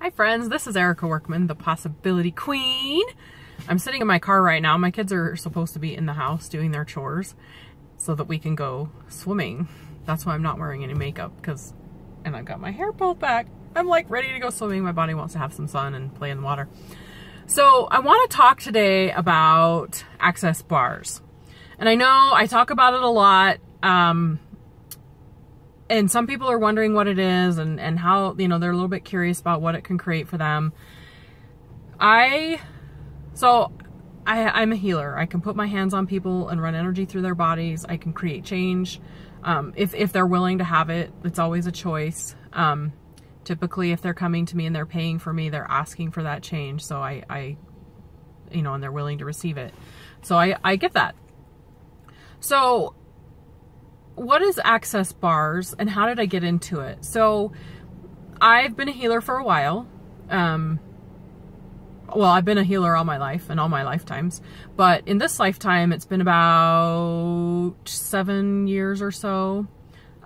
Hi friends, this is Erica Workman, the Possibility Queen. I'm sitting in my car right now. My kids are supposed to be in the house doing their chores so that we can go swimming. That's why I'm not wearing any makeup and I've got my hair pulled back. I'm like ready to go swimming. My body wants to have some sun and play in the water. So I want to talk today about access bars. And I know I talk about it a lot. And some people are wondering what it is and how, you know, they're a little bit curious about what it can create for them. I'm a healer. I can put my hands on people and run energy through their bodies. I can create change. If they're willing to have it, it's always a choice. Typically, if they're coming to me and they're paying for me, they're asking for that change. So and they're willing to receive it. So I get that. So what is access bars and how did I get into it? So I've been a healer for a while. Well, I've been a healer all my life and all my lifetimes, but in this lifetime, it's been about 7 years or so,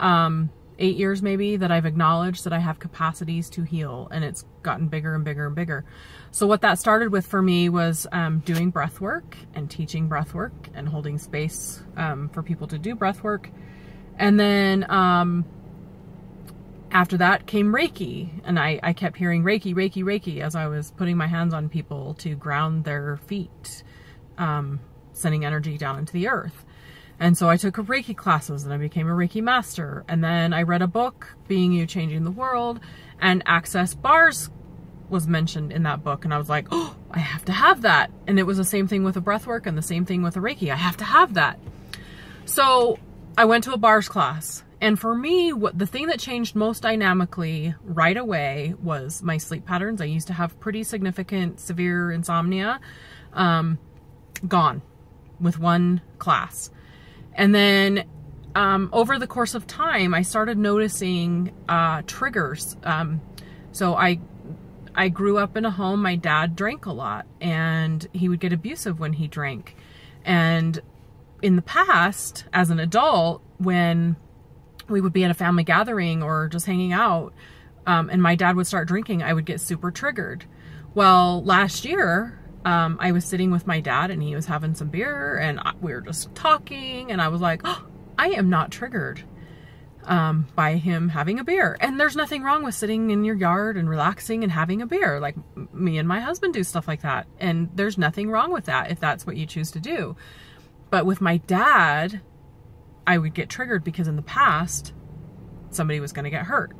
8 years maybe, that I've acknowledged that I have capacities to heal, and it's gotten bigger and bigger and bigger. So what that started with for me was doing breath work and teaching breath work and holding space for people to do breath work. And then after that came Reiki, and I kept hearing Reiki, Reiki, Reiki as I was putting my hands on people to ground their feet, sending energy down into the earth. And so I took Reiki classes and I became a Reiki master. And then I read a book, Being You, Changing the World, and access bars was mentioned in that book. And I was like, oh, I have to have that. And it was the same thing with the breath work and the same thing with the Reiki. I have to have that. So I went to a bars class. And for me, the thing that changed most dynamically right away was my sleep patterns. I used to have pretty significant, severe insomnia, gone with one class. And then over the course of time, I started noticing triggers. So I grew up in a home, my dad drank a lot, and he would get abusive when he drank. And in the past, as an adult, when we would be at a family gathering or just hanging out, and my dad would start drinking, I would get super triggered. Well, last year, I was sitting with my dad and he was having some beer and we were just talking, and I was like, oh, I am not triggered by him having a beer. And there's nothing wrong with sitting in your yard and relaxing and having a beer. Like, me and my husband do stuff like that. And there's nothing wrong with that if that's what you choose to do. But with my dad, I would get triggered because in the past, somebody was going to get hurt.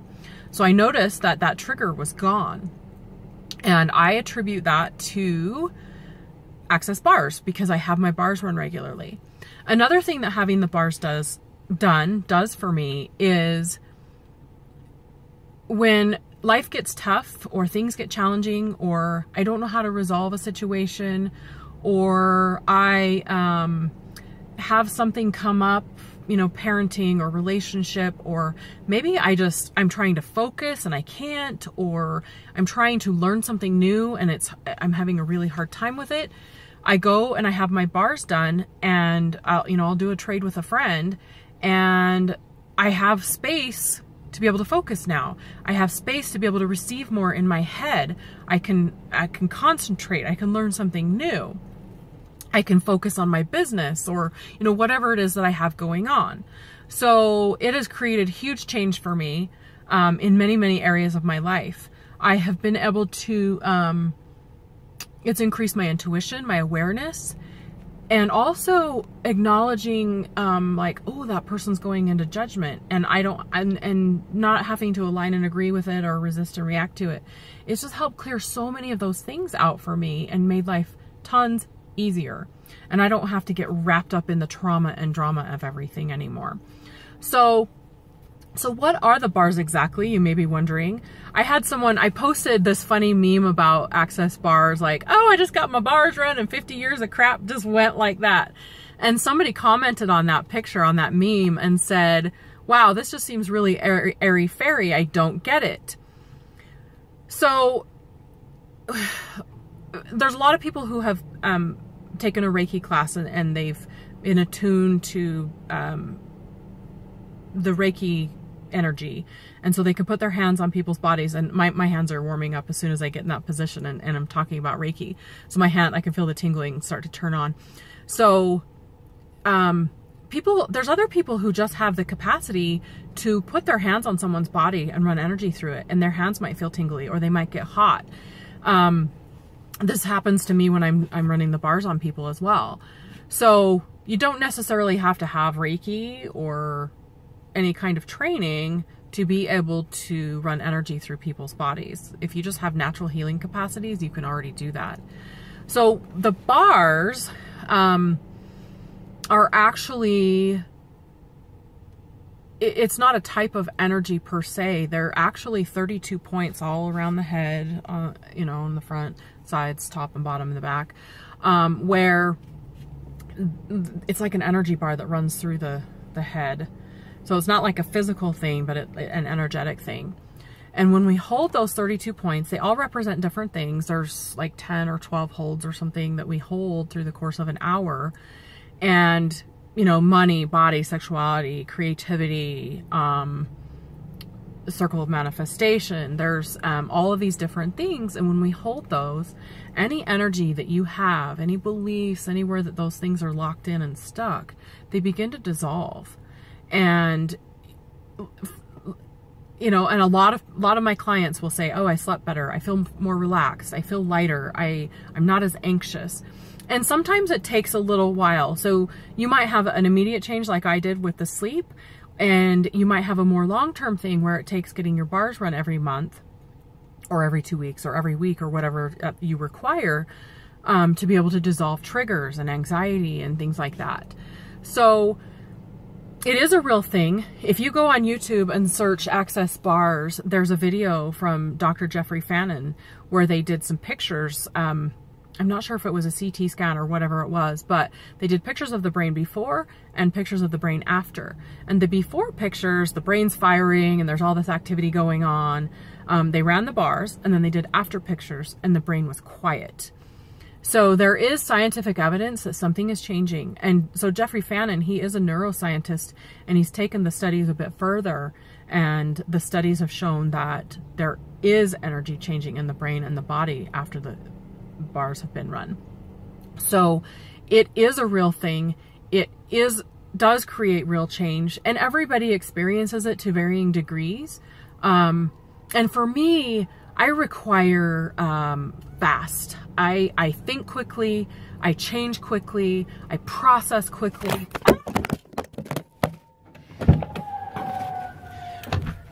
So I noticed that that trigger was gone. And I attribute that to access bars because I have my bars run regularly. Another thing that having the bars does for me is when life gets tough or things get challenging or I don't know how to resolve a situation, or I have something come up, you know, parenting or relationship, or maybe I'm trying to focus and I can't, or I'm trying to learn something new and I'm having a really hard time with it. I go and I have my bars done, and I'll do a trade with a friend, and I have space to be able to focus now. I have space to be able to receive more in my head. I can concentrate. I can learn something new. I can focus on my business or, whatever it is that I have going on. So it has created huge change for me in many, many areas of my life. I have been able to, it's increased my intuition, my awareness, and also acknowledging like, oh, that person's going into judgment, and and not having to align and agree with it or resist and react to it. It's just helped clear so many of those things out for me and made life tons easier. And I don't have to get wrapped up in the trauma and drama of everything anymore. So what are the bars exactly? You may be wondering. I posted this funny meme about access bars, like, oh, I just got my bars run and 50 years of crap just went like that. And somebody commented on that picture, on that meme, and said, wow, this just seems really airy-fairy. I don't get it. So there's a lot of people who have taken a Reiki class and they've been attuned to the Reiki energy. And so they can put their hands on people's bodies, and my hands are warming up as soon as I get in that position, and I'm talking about Reiki. So my hand, I can feel the tingling start to turn on. So there's other people who just have the capacity to put their hands on someone's body and run energy through it, and their hands might feel tingly or they might get hot. This happens to me when I'm running the bars on people as well. So you don't necessarily have to have Reiki or any kind of training to be able to run energy through people's bodies. If you just have natural healing capacities, you can already do that. So the bars are actually, it's not a type of energy per se. They're actually 32 points all around the head, you know, on the front, sides, top and bottom, and the back, where it's like an energy bar that runs through the head. So it's not like a physical thing, but an energetic thing. And when we hold those 32 points, they all represent different things. There's like 10 or 12 holds or something that we hold through the course of an hour. And, you know, money, body, sexuality, creativity, the circle of manifestation. There's all of these different things. And when we hold those, any energy that you have, any beliefs, anywhere that those things are locked in and stuck, they begin to dissolve. And, you know, and a lot of my clients will say, oh, I slept better. I feel more relaxed. I feel lighter. I'm not as anxious. And sometimes it takes a little while. So you might have an immediate change like I did with the sleep, and you might have a more long-term thing where it takes getting your bars run every month or every 2 weeks or every week or whatever you require to be able to dissolve triggers and anxiety and things like that. So it is a real thing. If you go on YouTube and search Access Bars, there's a video from Dr. Jeffrey Fannin where they did some pictures. I'm not sure if it was a CT scan or whatever it was, but they did pictures of the brain before and pictures of the brain after. And the before pictures, the brain's firing and there's all this activity going on. They ran the bars, and then they did after pictures and the brain was quiet. So there is scientific evidence that something is changing. And so Jeffrey Fannin, he is a neuroscientist, and he's taken the studies a bit further, and the studies have shown that there is energy changing in the brain and the body after the bars have been run. So it is a real thing. It does create real change, and everybody experiences it to varying degrees. And for me, I require fast. I think quickly, I change quickly, I process quickly.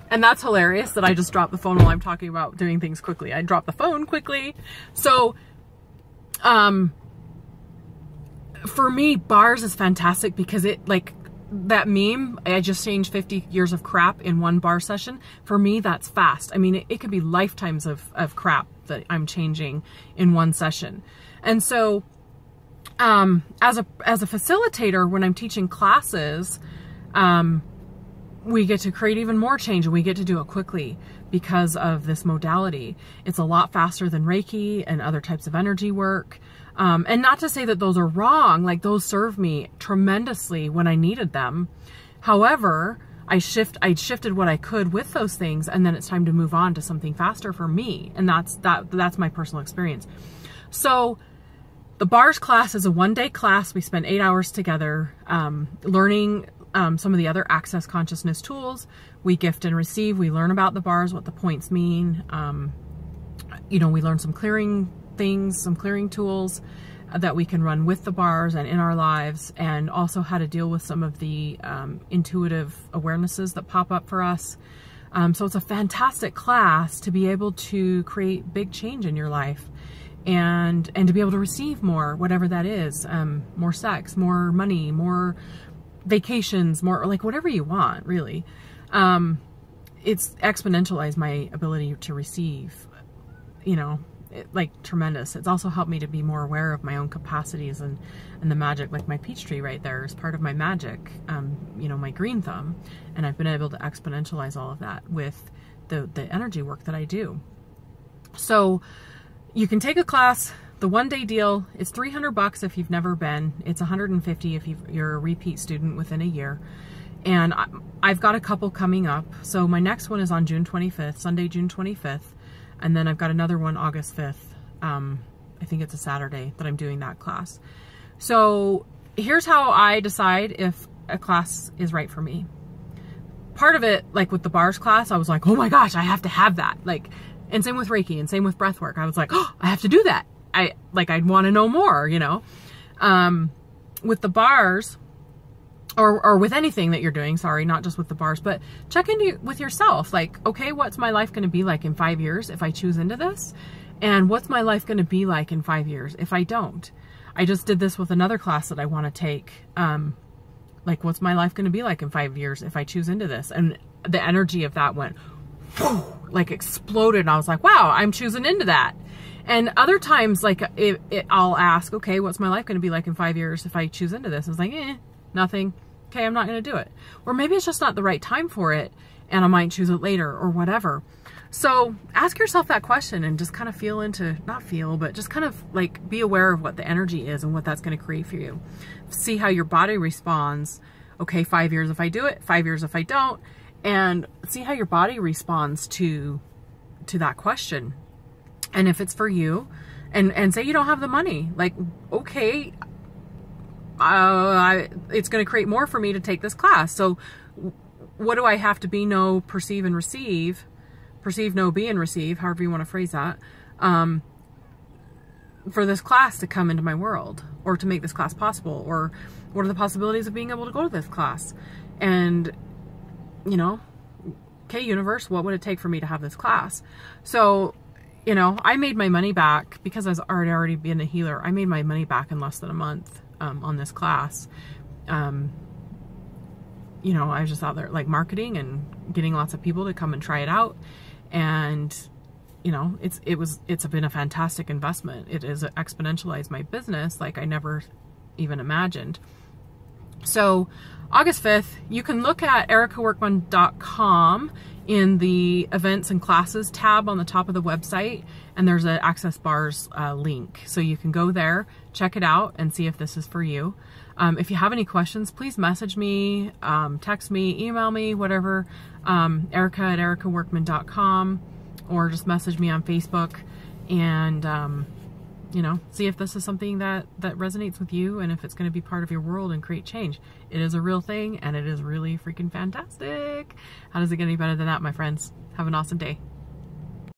And that's hilarious that I just dropped the phone while I'm talking about doing things quickly. I dropped the phone quickly. So, for me, bars is fantastic because it, like that meme, I just changed 50 years of crap in one bar session. For me, that's fast. I mean, it could be lifetimes of crap that I'm changing in one session. And so, as a facilitator, when I'm teaching classes, we get to create even more change, and we get to do it quickly because of this modality. It's a lot faster than Reiki and other types of energy work. And not to say that those are wrong, like those served me tremendously when I needed them. However, I shifted what I could with those things, and then it's time to move on to something faster for me. And that's my personal experience. So the bars class is a one-day class. We spend 8 hours together, learning some of the other Access Consciousness tools. We gift and receive. We learn about the bars, what the points mean. You know, we learn some clearing things, some clearing tools that we can run with the bars and in our lives, and also how to deal with some of the intuitive awarenesses that pop up for us. So it's a fantastic class to be able to create big change in your life, and to be able to receive more, whatever that is, more sex, more money, more vacations, more, like whatever you want, really. It's exponentialized my ability to receive, you know, like tremendous. It's also helped me to be more aware of my own capacities and the magic. Like my peach tree right there is part of my magic, you know, my green thumb, and I've been able to exponentialize all of that with the energy work that I do. So you can take a class. The one-day deal is $300 if you've never been. It's $150 if you're a repeat student within a year. And I've got a couple coming up. So my next one is on June 25th, Sunday, June 25th. And then I've got another one August 5th. I think it's a Saturday that I'm doing that class. So here's how I decide if a class is right for me. Part of it, like with the bars class, I was like, oh my gosh, I have to have that. Like, and same with Reiki and same with breath work. I was like, oh, I have to do that. I'd want to know more, you know? With the bars, or with anything that you're doing, sorry, not just with the bars, but check into with yourself. Like, okay, what's my life going to be like in 5 years if I choose into this? And what's my life going to be like in 5 years if I don't? I just did this with another class that I want to take. Like, what's my life going to be like in 5 years if I choose into this? And the energy of that went, whew, like exploded. And I was like, wow, I'm choosing into that. And other times, like, I'll ask, okay, what's my life going to be like in 5 years if I choose into this? It's like, nothing. Okay, I'm not going to do it. Or maybe it's just not the right time for it, and I might choose it later or whatever. So ask yourself that question and just kind of feel into, not feel, but just kind of like be aware of what the energy is and what that's going to create for you. See how your body responds. Okay, 5 years if I do it, 5 years if I don't, and see how your body responds to that question. And if it's for you, and say you don't have the money, like, okay, it's going to create more for me to take this class. So what do I have to be, know, perceive, and receive? Perceive, know, be, and receive, however you want to phrase that, for this class to come into my world, or to make this class possible, or what are the possibilities of being able to go to this class? And, you know, okay, universe, what would it take for me to have this class? So, you know, I made my money back because I was already being a healer. I made my money back in less than a month on this class. You know, I was just out there like marketing and getting lots of people to come and try it out. And, you know, it's been a fantastic investment. It has exponentialized my business like I never even imagined. So August 5th, you can look at ericaworkman.com in the events and classes tab on the top of the website, and there's an Access Bars link. So you can go there, check it out, and see if this is for you. If you have any questions, please message me, text me, email me, whatever, erica@ericaworkman.com, or just message me on Facebook, and you know, see if this is something that resonates with you, and if it's going to be part of your world and create change. It is a real thing, and it is really freaking fantastic. How does it get any better than that, my friends? Have an awesome day.